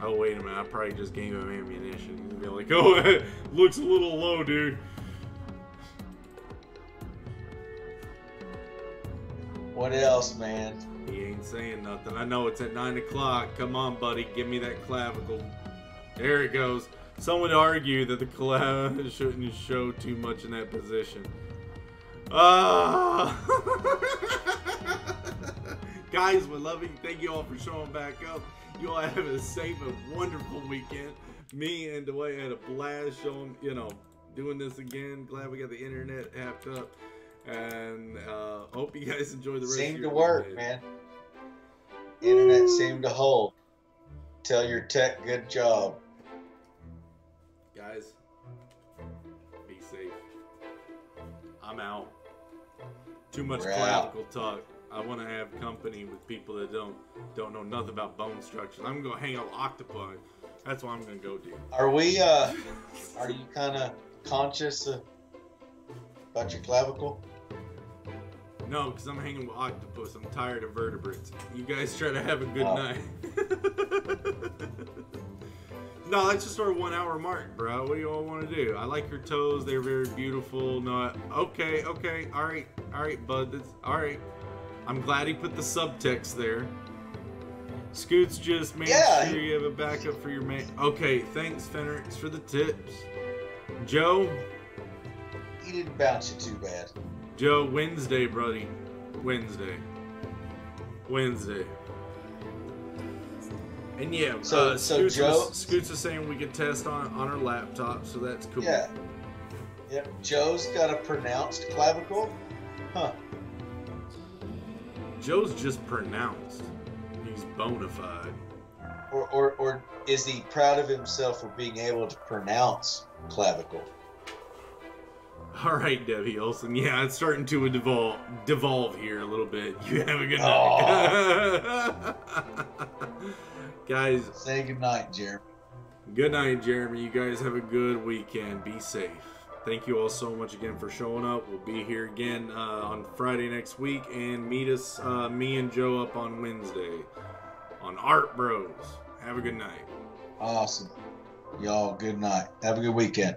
Oh, wait a minute, I probably just gave him ammunition. He'd be like, "Oh, it looks a little low, dude." What else, man? He ain't saying nothing. I know it's at 9 o'clock. Come on, buddy, give me that clavicle. There it goes. Some would argue that the clavicle shouldn't show too much in that position. God Guys, we love you. Thank you all for showing back up. You all have a safe and wonderful weekend. Me and Dwight had a blast showing, doing this again. Glad we got the internet happed up. And hope you guys enjoy the rest of your Seemed to work, day. man. Internet seemed to hold. Tell your tech good job. Guys, be safe. I'm out. Too much We're clavicle talk. I want to have company with people that don't know nothing about bone structures. I'm gonna go hang out with octopi. That's what I'm gonna go do. Are we? Are you kind of conscious about your clavicle? No, because I'm hanging with octopus. I'm tired of vertebrates. You guys try to have a good night. No, that's just our 1 hour mark, bro. What do you all want to do? I like your toes. They're very beautiful. No, okay. All right, bud. That's all right. I'm glad he put the subtext there. Scoots just made sure you have a backup for your mate. Okay, thanks, Fenrix, for the tips. Joe? He didn't bounce you too bad. Joe, Wednesday, buddy. Wednesday. And yeah, so Joe, Scoots was saying we could test on our laptop, so that's cool. Yeah. Yep. Joe's got a pronounced clavicle? Huh. Joe's just pronounced. He's bona fide. Or is he proud of himself for being able to pronounce clavicle? All right, Debbie Olsen. Yeah, it's starting to devolve here a little bit. You have a good night. Guys. Say good night, Jeremy. Good night, Jeremy. You guys have a good weekend. Be safe. Thank you all so much again for showing up. We'll be here again on Friday next week, and meet us, me and Joe, up on Wednesday on Art Bros. Have a good night. Awesome. Y'all, good night. Have a good weekend.